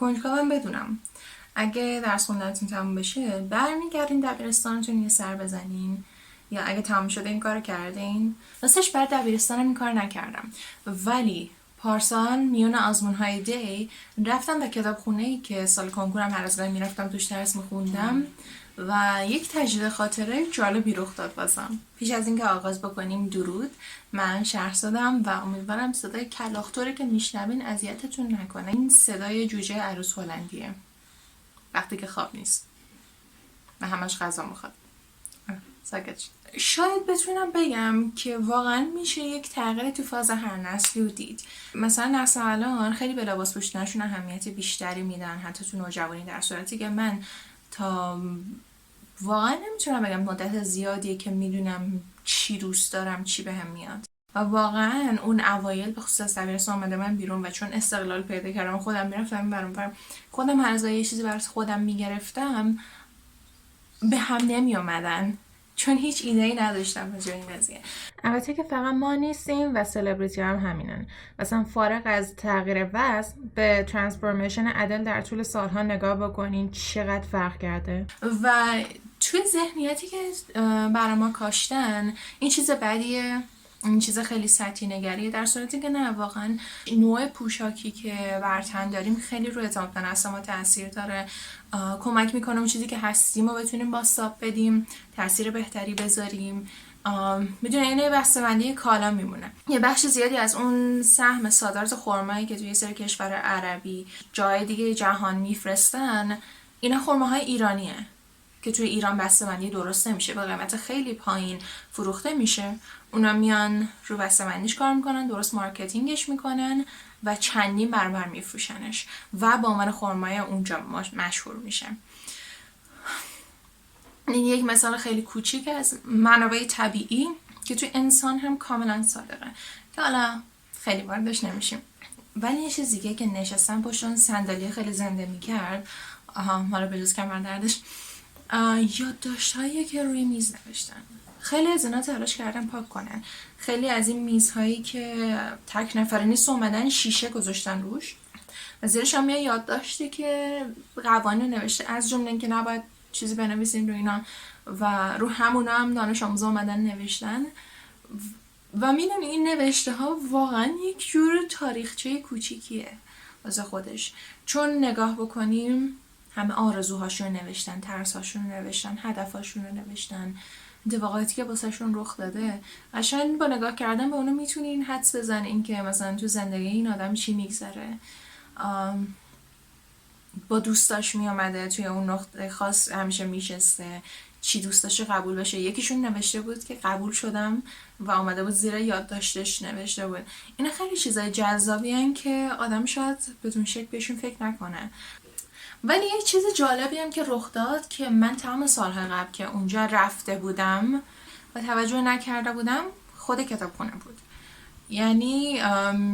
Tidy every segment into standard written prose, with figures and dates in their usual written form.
کنجکاوم بدونم اگه درس خوندنتون تموم بشه برمیگردین دبیرستانتون یه سر بزنین، یا اگه تموم شده این کار کردین. راستش بعد دبیرستانم این کار نکردم، ولی پارسال میون آزمون های دی رفتم به کتابخونه ای که سال کنکورم هر از گاهی میرفتم توش درس میخوندم و یک تجدید خاطره جالبی رخ داد واسم. پیش از اینکه آغاز بکنیم درود، من شهرزادم و امیدوارم صدای کلاغ‌طوری که میشنوین اذیتتون نکنه. این صدای جوجه عروس هلندیه وقتی که خواب نیست و همش غذا میخواد. ساکت شد. شاید بتونم بگم که واقعا میشه یک تغییر تو فاز هر نسلی رو دید. مثلا نسل الان خیلی به لباس پوشیدنشون اهمیت بیشتری میدن، حتی تو نوجوانی، در صورتی که من تا واقعا نمیتونم بگم مدت زیادیه که میدونم چی دوست دارم، چی بهم میاد. و واقعا اون اوایل به خصوص دبیرستان اومده من بیرون و چون استقلال پیدا کردم خودم میرفتم برام خودم هر از یه چیزی برای خودم میگرفتم، به هم نمی اومدن چون هیچ ایده ای نداشتم راجع به این قضیه. البته که فقط ما نیستیم و سلبریتی هم همینن. مثلا فارغ از تغییر وضع، به ترانسفورمیشن ادل در طول سالها نگاه بکنین چقدر فرق کرده و توی ذهنیتی که برای ما کاشتن این چیز بدیه، این چیز خیلی سطحی نگریه، در صورتی که نه، واقعا نوع پوشاکی که بر تن داریم خیلی روی اعتماد به نفس ما تاثیر داره. کمک میکنه اون چیزی که هستیم رو بتونیم بازتاب بدیم، تاثیر بهتری بذاریم. میدونه اینه بسته‌بندی کالا میمونه. یه بخش زیادی از اون سهم صادرات خرمایی که توی سری کشور عربی جای دیگه جهان میفرستن، اینا خرماهای ایرانیه که توی ایران بسته‌بندی درست نمیشه، به قیمت خیلی پایین فروخته میشه. اونا میان رو بسته‌بندیش کار میکنن، درست مارکتینگش میکنن و چندین برابر میفروشنش و با عنوان خرمای اونجا مشهور میشه. این یک مثال خیلی کوچیک از منابع طبیعی که توی انسان هم کاملا صادقه که حالا خیلی واردش نمیشیم. ولی یه چیز دیگه که نشستم پشت اون صندلی خیلی زنده میکرد، حالا بجز کمربندش، یادداشت‌هایی که روی میز نوشتن. خیلی از اینا تلاش کردن پاک کنن. خیلی از این میزهایی که تک نفره نیست اومدن شیشه گذاشتن روش و زیرش هم یه یادداشتی که قوانین نوشته، از جمله اینکه نباید چیزی بنویسین رو اینا، و رو همونا هم دانش آموزا اومدن نوشتن. و میدونی این نوشته ها واقعا یک جور تاریخچه کوچیکیه واسه خودش، چون نگاه بکنیم همه آرزوهاشون رو نوشتن، ترساشون رو نوشتن، هدفاشون رو نوشتن، اتفاقاتی که واسهشون رخ داده. قشنگ با نگاه کردن به اونو میتونین حدس بزنین که مثلا تو زندگی این آدم چی میگذره، با دوستاش میامده توی اون نقطه خاص همیشه میشسته، چی دوستاش قبول بشه. یکیشون نوشته بود که قبول شدم و آمده بود زیر یادداشتش نوشته بود. اینا خیلی چیزای جذابی هن که آدم شاید بدون شک بهشون فکر نکنه. ولی یه چیز جالبی هم که رخ داد که من تمام سالهای قبل که اونجا رفته بودم و توجه نکرده بودم، خود کتابخونه بود. یعنی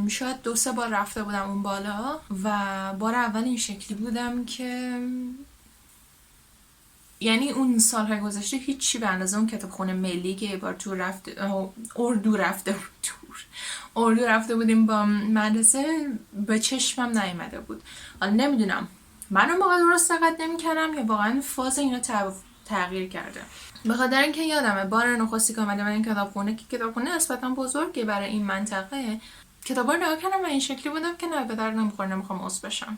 شاید 2-3 بار رفته بودم اون بالا و بار اول این شکلی بودم که یعنی اون سالهای گذشته هیچی به اندازه اون کتابخونه ملی که یه بار اردو رفته بودیم با مدرسه به چشمم نیامده بود. حالا نمیدونم من اون موقع درست دقت نمی‌کردم یا واقعا فاز اینا تغییر کرده. به خاطر اینکه یادمه بار نخستی که اومده من این کتابخونه، که کتابخونه نسبتا بزرگه برای این منطقه، کتابا رو نگاه کردم و این شکلی بودم که نه به درد نمیخوره، نمیخوام عضو بشم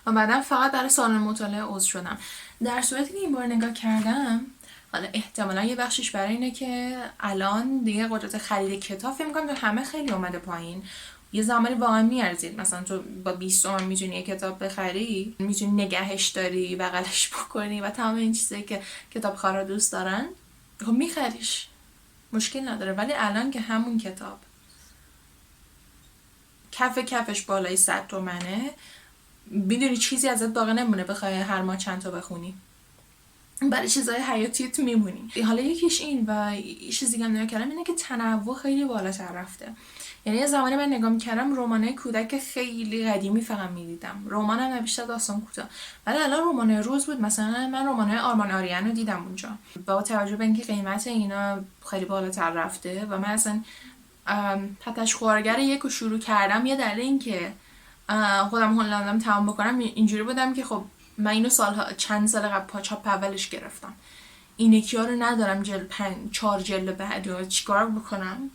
و بعدم فقط برای سالن مطالعه عضو شدم. در صورتی که این بار نگاه کردم، حالا احتمالا یه بخشش برای اینه که الان دیگه قدرت خرید کتاب فکر می‌کنم تو همه خیلی اومده پایین. یه زمانی واقعا میارزید، مثلا تو با 20 تومن میتونی یه کتاب بخری، میتونی نگهش داری، بغلش بکنی و تمام این چیزایی که کتابخوارا دوست دارن، خب میخریش، مشکل نداره. ولی الان که همون کتاب کفش بالای 100 تومنه، میدونی چیزی ازت باقی نمونه بخوای هر ماه چند تا بخونی، برای چیزای حیاتیت میمونی. حالا یکیش این و یه چیز دیگه هم نگاه کردم اینه که تنوع خیلی بالاتر رفته. یعنی یه زمانی من نگاه میکردم رمانای کودک خیلی قدیمی فقط میدیدم، رمان هم بیشتر داستان کوتاه، ولی الان رمانای روز بود. مثلا من رمانای آرمان آریان رو دیدم اونجا، با توجه به اینکه قیمت اینا خیلی بالاتر رفته و من اصلا پتش خوارگر 1 رو شروع کردم. یه دلیل این که خودم هلندم تمام بکنم. اینجوری بودم که خب من اینو چند سال قبل چاپ اولش گرفتم، این یکی ها رو ندارم، 4 جلد بعد رو چیکار بکنم؟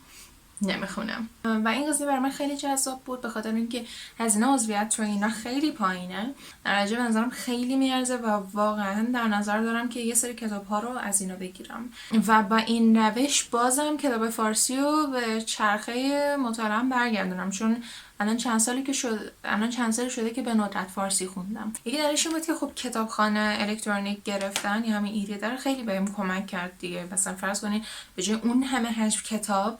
نمیخونم. و این قضیه برای من خیلی جذاب بود به خاطر اینکه هزینه عضویت تو اینا خیلی پایینه، در نتیجه به نظرم خیلی میارزه و واقعا در نظر دارم که یه سری کتاب ها رو از اینا بگیرم و با این روش بازم کتاب فارسی رو به چرخه مطالعه برگردونم، چون الان چند سالی شده که به ندرت فارسی خوندم. یکی درش این بود که خب کتابخانه الکترونیک گرفتن یا همین ایده داره خیلی بهم کمک کرد دیگه. مثلا فرض کنید به جای اون همه حجم کتاب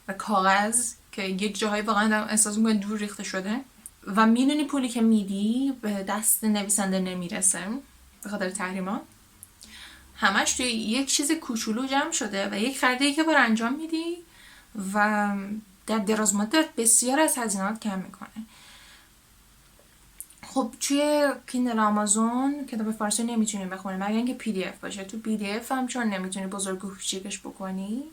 و کاغذ که یک جاهای واقعا احساس میکنی دور ریخته شده و میدونی پولی که میدی به دست نویسنده نمیرسه به خاطر تحریما، همش توی یک چیز کوچولو جمع شده و یک خریدی که بار انجام میدی و در دراز مدت بسیار از هزینه‌ات کم میکنه. خب توی کیندل آمازون کتاب فارسی نمیتونی بخونی مگر اینکه پی دی اف باشه. تو پی دی اف هم چون نمیتونی بزرگ و کوچیکش بکنی،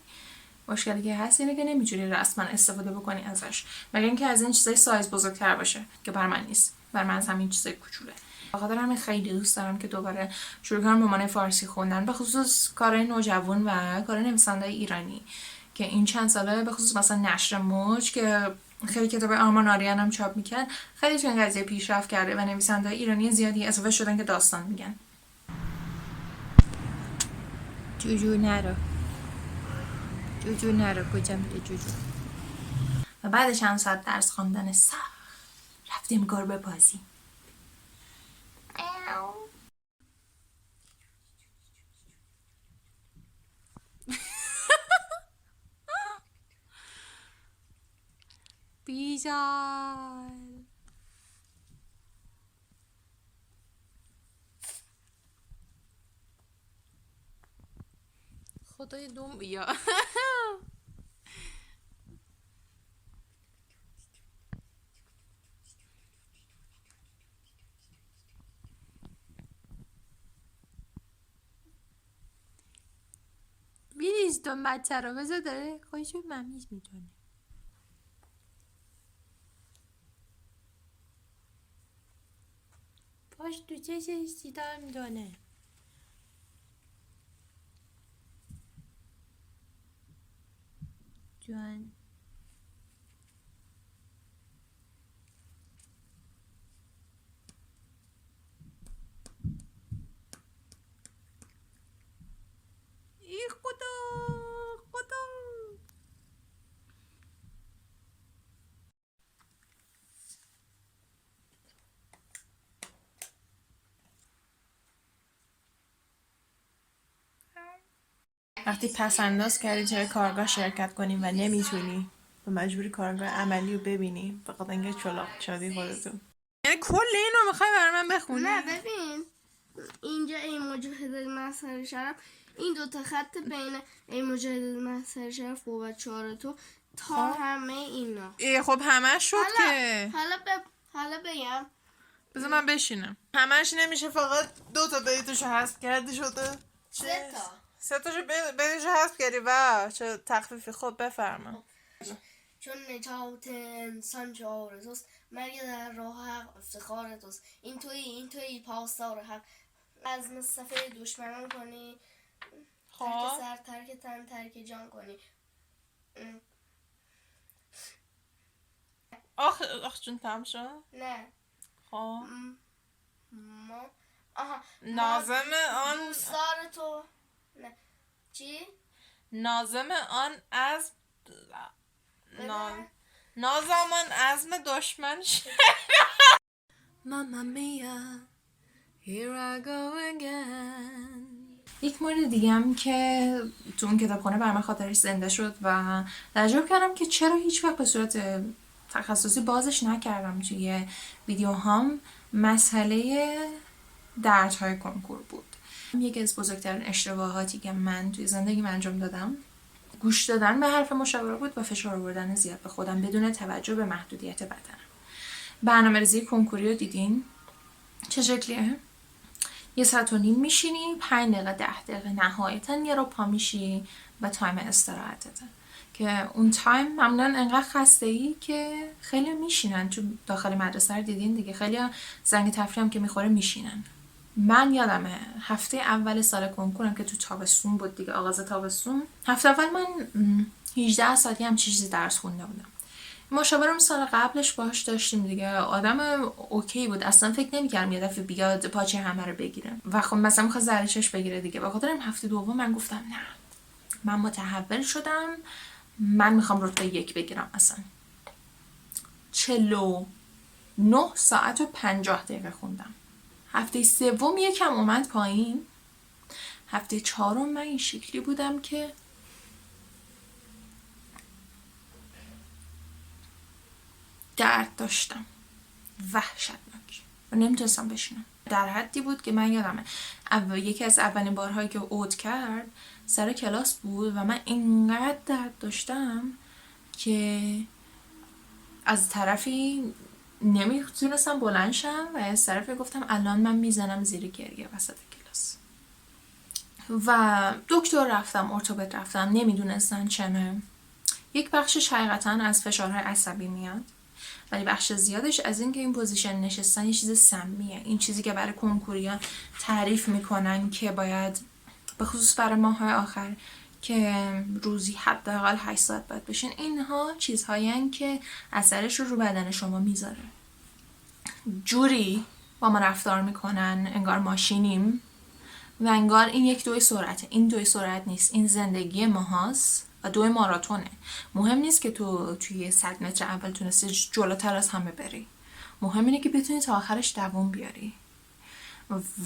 مشکلی که هست اینه که نمیتونی رسما استفاده بکنی ازش مگر اینکه از این چیزای سایز بزرگتر باشه که بر من نیست، بر من از همین چیزای کوچوله. بخاطر همین خیلی دوست دارم که دوباره شروع کنم رمان فارسی خوندن، به خصوص کارهای نوجوان و کار نویسنده‌های ایرانی که این چند ساله به خصوص مثلا نشر موج که خیلی کتاب آرمان آریان هم چاپ میکرد خیلی تو این قضیه پیشرفت کرده و نویسنده‌های ایرانی زیادی اضافه شدن که داستان میگن. جوجو نرو کجا میره جوجو. و بعد چند ساعت درس خواندن سخت رفتیم گربه بازی. بیزار خدای دوم بیا. بیلیز تو بچه رو بذار داره خودشو ممیز میتونه. پاش تو چشش سیدار میدونه. جوان ای خدا وقتی پس انداز کردی چرا کارگاه شرکت کنیم و نمیتونی و مجبوری کارگاه عملی رو ببینی فقط اینکه چلاق شدی خودتون. یعنی کل اینو میخوای برای من بخونی؟ نه ببین اینجا ای مجاهد مسخره شرف، این دوتا خط بین ای مجاهد مسخره شرف و 4 تو تا همه اینا. خب همش شد که حالا بگم بذار من بشینم. همش نمیشه فقط 2 تا بیتوشو حذف کردی شده 3 تاشو بیتوشو حذف کردی و چه تخفیفی. خب بفرما. چون نجات انسان چه آرزوست، مرگ در راه حق افتخار توست، این توی پاسدار حق، از مصطفی دشمنان کنی، ترک سر ترک تن ترک جان کنی. آخ جون تم شد. نه خب آها نازم آن دوستدار تو. نه چی؟ نازم آن از نازمان عزم دشمن شد. ماما میا here I go again. یک مورد دیگه هم که تو اون کتابخونه برای من خاطرش زنده شد و تعجب کردم که چرا هیچ وقت به صورت تخصصی بازش نکردم توی ویدیوهام، مسئله دردهای کنکور بود. یکی از بزرگترین اشتباهاتی که من توی زندگیم انجام دادم گوش دادن به حرف مشاور بود و فشار آوردن زیاد به خودم بدون توجه به محدودیت بدنم. برنامه‌ریزی کنکوری رو دیدین چه شکلیه؟ 1.5 ساعت میشینی، 5 دقیقه 10 دقیقه نهایتا یه رو پا میشی و تایم استراحتته که اون تایم معمولا انقدر خسته ای که خیلی میشینن تو داخل مدرسه رو دیدین دیگه، خیلی زنگ تفریح هم که میخوره میشینن. من یادمه هفته اول سال کنکورم که تو تابستون بود دیگه، آغاز تابستون، هفته اول من 18 ساعتی هم چیزی درس خونده بودم. مشاورم سال قبلش باهاش داشتیم دیگه، آدم اوکی بود، اصلا فکر نمی‌کردم یه دفعه بیاد پاچه همه رو بگیره و خب مثلا می‌خواد زرشش بگیره دیگه. به خاطر این هفته دوم من گفتم نه، من متحول شدم، من میخوام رتبه 1 بگیرم. اصلا 49 ساعت و 50 دقیقه خوندم. هفته سوم یکم اومد پایین. هفته چهارم من این شکلی بودم که درد داشتم وحشتناک و نمیتونستم بشینم. در حدی بود که من یادمه یکی از اولین بارهایی که عود کرد سر کلاس بود و من اینقدر درد داشتم که از طرفی نمیتونستم بلند شم و از طرفی گفتم الان من میزنم زیر گریه وسط کلاس. و دکتر رفتم، ارتوپد رفتم، نمیدونستن چمه. یک بخشش حقیقتا از فشارهای عصبی میاد، ولی بخش زیادش از این که این پوزیشن نشستن یه چیز سمیه. این چیزی که برای کنکوریان تعریف میکنن که باید به خصوص برای ماه‌های آخر که روزی حداقل 8 ساعت باید بشین، اینها چیزهایی هستند که اثرش رو بدن شما میذاره. جوری با ما رفتار میکنن انگار ماشینیم و انگار این یک دوی سرعته. این دوی سرعت نیست، این زندگی ماهاست و دوی ماراتونه. مهم نیست که تو توی 100 متر اول تونستی جلوتر از همه بری، مهم اینه که بتونی تا آخرش دوام بیاری.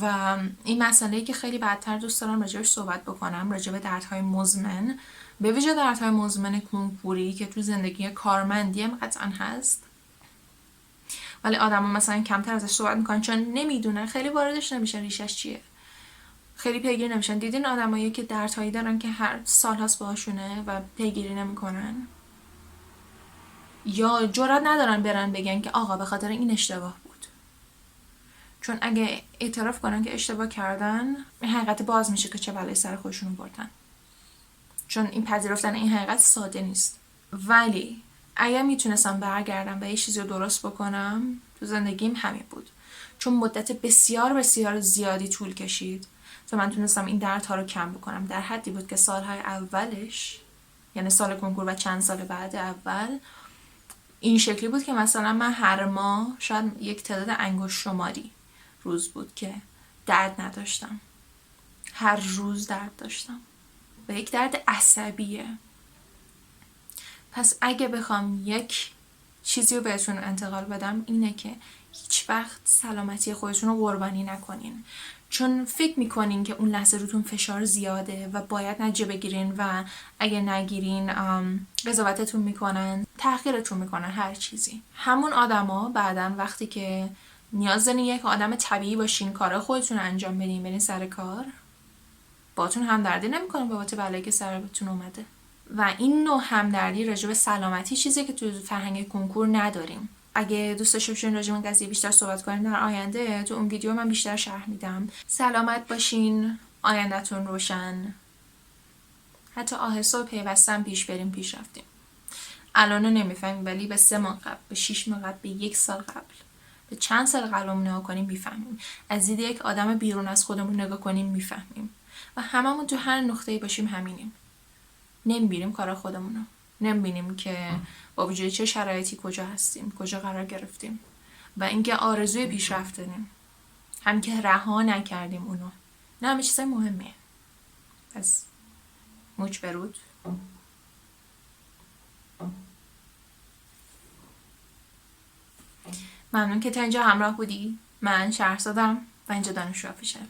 و این مسئله‌ای که خیلی بعدتر دوست دارم راجبش صحبت بکنم، راجب دردهای مزمن، به ویژه دردهای مزمن کنکوری که تو زندگی کارمندی هم قطعا هست، ولی آدم مثلا کمتر ازش صحبت میکنن چون نمیدونن، خیلی واردش نمیشن ریشش چیه، خیلی پیگیری نمیشن. دیدین آدمایی که دردهایی دارن که هر سال هست باهاشونه و پیگیری نمیکنن، یا جرئت ندارن برن بگن که آقا به خاطر این اشتباه بود، چون اگه اعتراف کنن که اشتباه کردن این حقیقت باز میشه که چه بلایی سر خودشون بردن، چون این پذیرفتن این حقیقت ساده نیست. ولی اگه میتونستم برگردم و یه چیزی رو درست بکنم تو زندگیم همین بود، چون مدت بسیار بسیار زیادی طول کشید تا من تونستم این دردها رو کم بکنم. در حدی بود که سالهای اولش، یعنی سال کنکور و چند سال بعد اول، این شکلی بود که مثلا من هر ماه شاید یک تعداد انگشت شماری روز بود که درد نداشتم. هر روز درد داشتم و یک درد عصبیه. پس اگه بخوام یک چیزی رو بهتون انتقال بدم اینه که هیچ وقت سلامتی خودتون رو قربانی نکنین، چون فکر میکنین که اون لحظه روتون فشار زیاده و باید نتیجه بگیرین و اگه نگیرین قضاوتتون میکنن، تحقیرتون میکنن، هر چیزی. همون آدما بعدن وقتی که نیاز دارین یک آدم طبیعی باشین، کارا خودتون انجام بدین، برین سر کار، باتون همدردی نمیکنن بابت بلایی که سرتون اومده. و این نوع همدردی راجع به سلامتی چیزی که تو فرهنگ کنکور نداریم. اگه دوست داشته باشین راجع به این قضیه بیشتر صحبت کنیم در آینده، تو اون ویدیو من بیشتر شرح میدم. سلامت باشین، آینده‌تون روشن، حتی آهسته و پیوستن پیش بریم، پیش رفتیم. الان نمیفهمیم، ولی به 3 ماه قبل، به 6 ماه قبل، به 1 سال قبل، به چند سال قبل نگاه کنیم میفهمیم. از دید یک آدم بیرون از خودمون نگاه کنیم میفهمیم. و هممون تو هر نقطه‌ای باشیم همینیم. نمیبینیم کار خودمونو، نمیبینیم که با وجود چه شرایطی کجا هستیم، کجا قرار گرفتیم و اینکه آرزوی پیشرفت داریم، هم که رها نکردیم اونو. نه، همه چیزای مهمیه. پس موچ برود. ممنون که تا اینجا همراه بودی. من شهرزادم و اینجا دانشجو آفیشل.